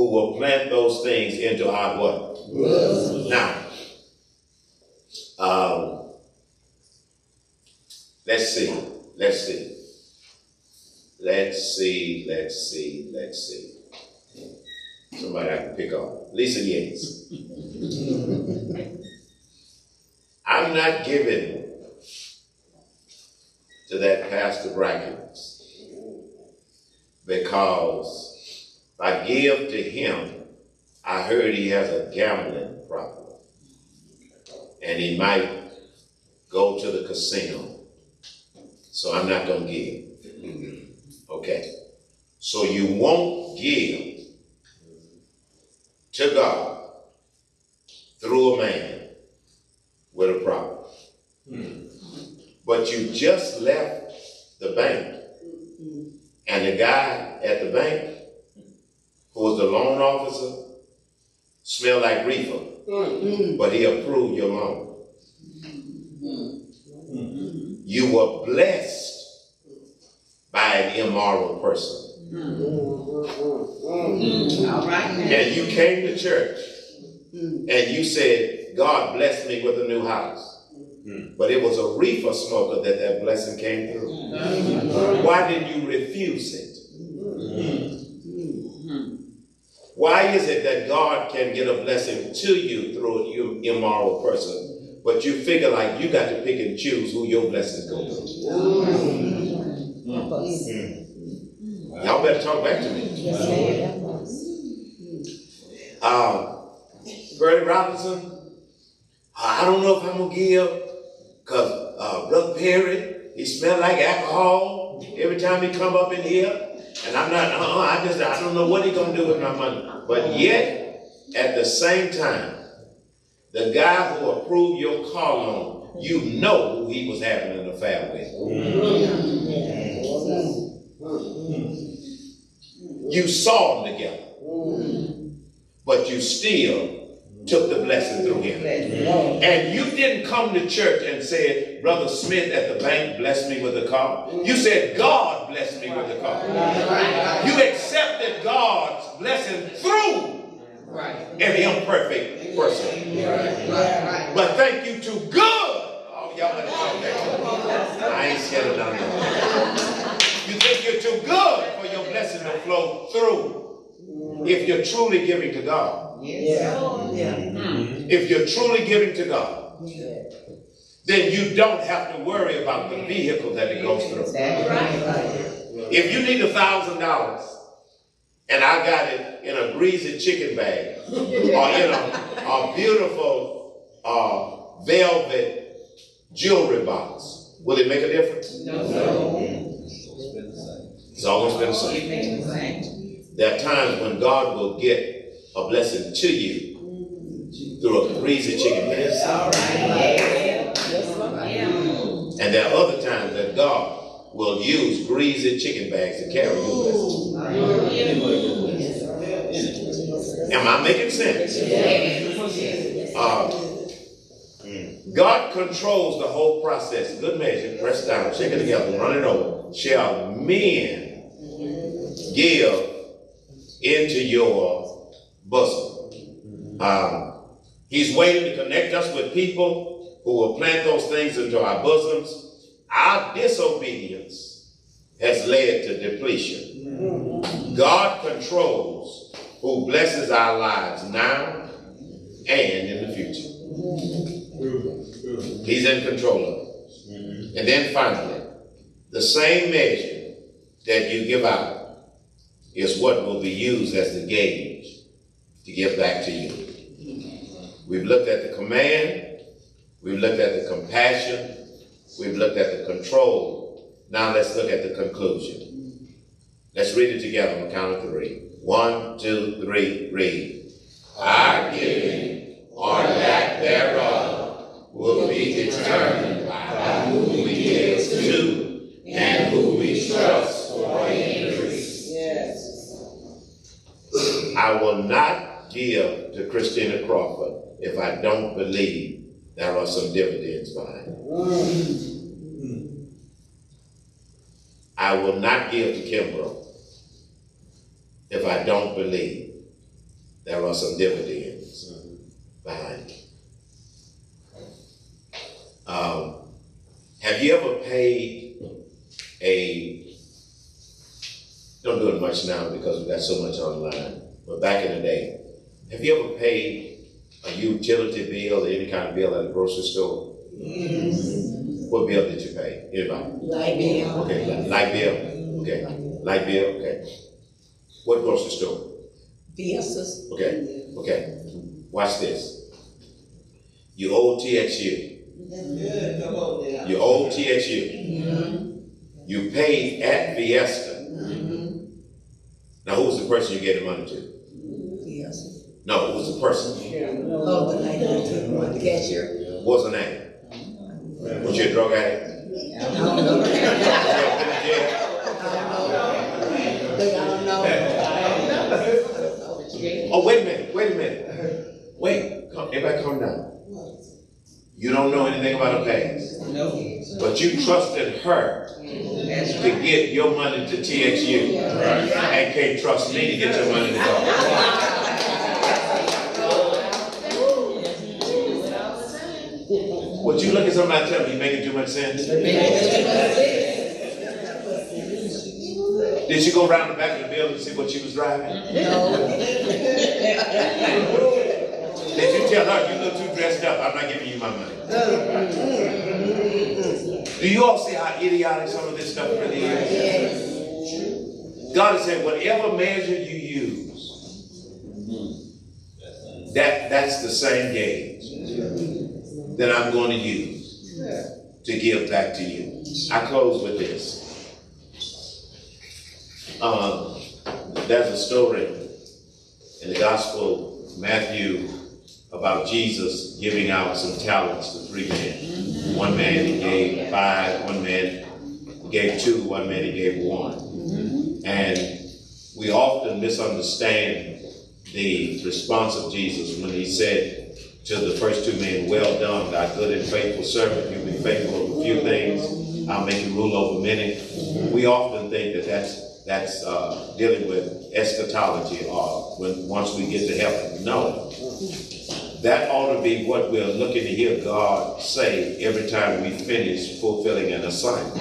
who will plant those things into our what? Yes. Now, let's see. Somebody I can pick on. Lisa Yates. I'm not giving to that Pastor Brackens because if I give to him, I heard he has a gambling problem and he might go to the casino. So I'm not going to give. Okay. So you won't give to God through a man with a problem. But you just left the bank and the guy at the bank who was the loan officer smelled like reefer, but he approved your loan. You were blessed by an immoral person. All right. And you came to church and you said, God blessed me with a new house. But it was a reefer smoker that blessing came through. Why did you refuse it? Why is it that God can get a blessing to you through an immoral person, but you figure like you got to pick and choose who your blessings go to? Y'all better talk back to me. Bertie Robinson, I don't know if I'm going to give because Brother Perry, he smelled like alcohol every time he come up in here. And I'm not, I don't know what he's going to do with my money. But yet, at the same time, the guy who approved your car loan, you know who he was having an affair with. You saw them together, but you still took the blessing through him. And you didn't come to church and say, Brother Smith at the bank blessed me with a car. You said, God blessed me with a car. You accepted God's blessing through an imperfect person. But thank you too good. Oh, y'all better talk back. I ain't scared of none of that. You think you're too good for your blessing to flow through if you're truly giving to God. If you're truly giving to God, then you don't have to worry about the vehicle that it goes through. If you need $1,000 and I got it in a greasy chicken bag or in a beautiful velvet jewelry box, will it make a difference? No. It's always been the same. There are times when God will get a blessing to you through a greasy chicken bag. And there are other times that God will use greasy chicken bags to carry your blessing. Am I making sense? God controls the whole process. Good measure, press down, shake it together, run it over. Shall men give into your bosom? He's waiting to connect us with people who will plant those things into our bosoms. Our disobedience has led to depletion. God controls who blesses our lives now and in the future. He's in control of it. And then finally, the same measure that you give out is what will be used as the gauge to give back to you. We've looked at the command, we've looked at the compassion, we've looked at the control. Now let's look at the conclusion. Let's read it together on the count of 3. 1, 2, 3, read. Our giving or lack thereof will be determined by who we give to and who we trust for increase. Yes. I will not give to Christina Crawford if I don't believe there are some dividends behind it. I will not give to Kimbrough if I don't believe there are some dividends behind it. Have you ever paid don't do it much now because we got so much online, but back in the day, have you ever paid a utility bill or any kind of bill at a grocery store? What bill did you pay? Anybody? Light bill. Okay, light bill. Okay, light bill. Okay. What grocery store? Fiestas. Okay, okay. Watch this. You owe TXU. You owe TXU. You paid at Fiesta. Now, who was the person you gave the money to? Fiesta. No, who was the person? Oh, the lady, the cashier. What's her name? Was she a drug addict? I don't know. Oh, wait a minute. Wait, everybody calm down. You don't know anything about her past. No. But you trusted her to get your money to TXU. And can't trust me to get your money to go. Would you look at somebody and tell me you're making too much sense? Did you go around the back of the building and see what she was driving? No. Did you tell her you look too dressed up? I'm not giving you my money. Do you all see how idiotic some of this stuff really is? God has said, whatever measure you use, that's the same gauge that I'm going to use to give back to you. I close with this. There's a story in the Gospel of Matthew about Jesus giving out some talents to 3 men. One man he gave 5, one man he gave 2, one man he gave 1. And we often misunderstand the response of Jesus when he said to the first 2 men, well done, thy good and faithful servant. You've been faithful over a few things. I'll make you rule over many. We often think that that's dealing with eschatology or once we get to heaven. No. That ought to be what we're looking to hear God say every time we finish fulfilling an assignment.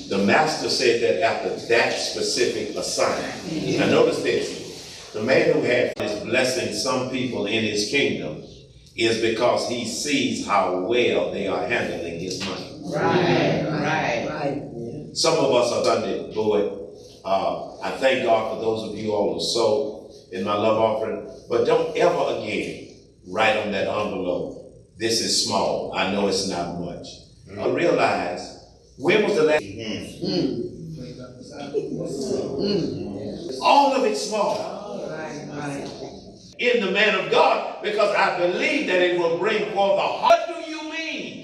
The master said that after that specific assignment. Now notice this. The man who had is blessing some people in his kingdom is because he sees how well they are handling his money. Right. Some of us are Sunday boy. I thank God for those of you all who sold in my love offering, but don't ever again write on that envelope, this is small. I know it's not much. I realize, when was the last? All of it's small. Right. In the man of God, because I believe that it will bring forth a heart. What do you mean?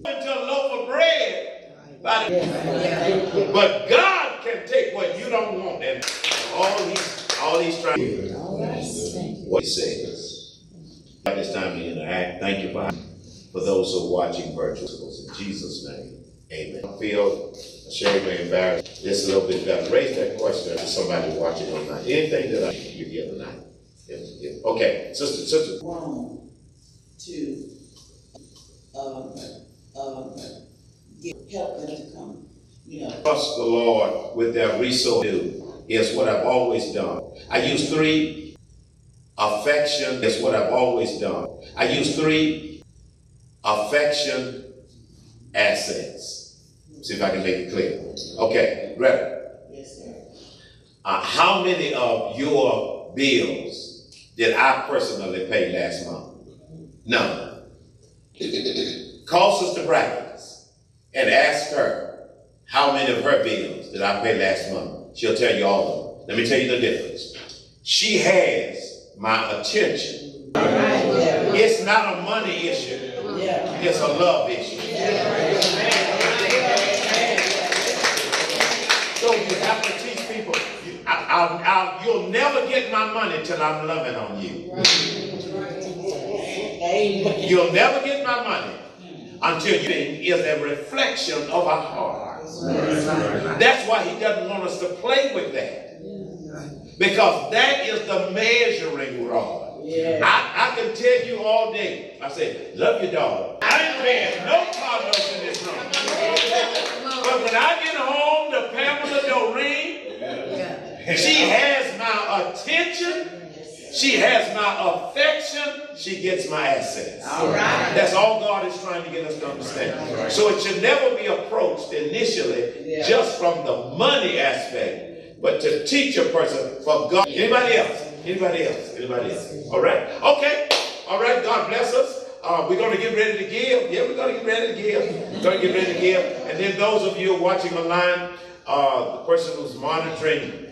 Into a loaf of bread. But God can take what you don't want and all he's trying to do. What he says. At this time to interact. Thank you for those who are watching virtually. In Jesus' name, amen. I feel ashamed or embarrassed. Just a little bit better. Raise that question to somebody watching online. Anything that I you hear tonight. Okay, sister. 1, 2, help them to come. Trust the Lord with their resources is what I've always done. I use 3. Affection is what I've always done. I use 3 affection assets. See if I can make it clear. Okay, ready? Yes, sir. How many of your bills did I personally pay last month? None. Call Sister Brackets and ask her how many of her bills did I pay last month. She'll tell you all of them. Let me tell you the difference. She has my attention. It's not a money issue. It's a love issue. So you have to teach people, you'll never get my money till I'm loving on you. You'll never get my money until you is a reflection of our heart. That's why he doesn't want us to play with that. Because that is the measuring rod. Yeah. I can tell you all day. I say, love your daughter. I ain't paying no condos in this room. But when I get home to Pamela Doreen, Yeah. she has my attention. She has my affection. She gets my assets. All right. That's all God is trying to get us to understand. So it should never be approached initially just from the money aspect, but to teach a person for God. Anybody else? Anybody else? Anybody else? All right. Okay. All right. God bless us. We're going to get ready to give. Yeah, we're going to get ready to give. We're going to get ready to give. And then those of you who are watching online, the person who's monitoring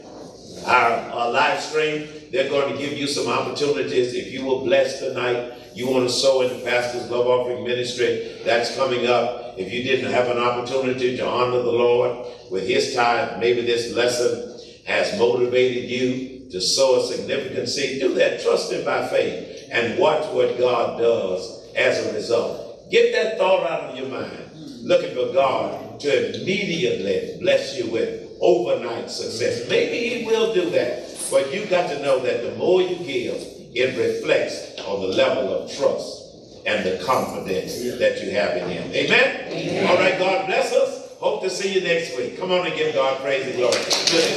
our live stream, they're going to give you some opportunities. If you were blessed tonight, you want to sow in the Pastor's Love Offering Ministry, that's coming up. If you didn't have an opportunity to honor the Lord with his tithe, maybe this lesson has motivated you to sow a significant seed. Do that, trust him by faith, and watch what God does as a result. Get that thought out of your mind, looking for God to immediately bless you with overnight success. Maybe he will do that, but you got to know that the more you give, it reflects on the level of trust and the confidence that you have in him. Amen? All right, God bless us. Hope to see you next week. Come on and give God praise and glory.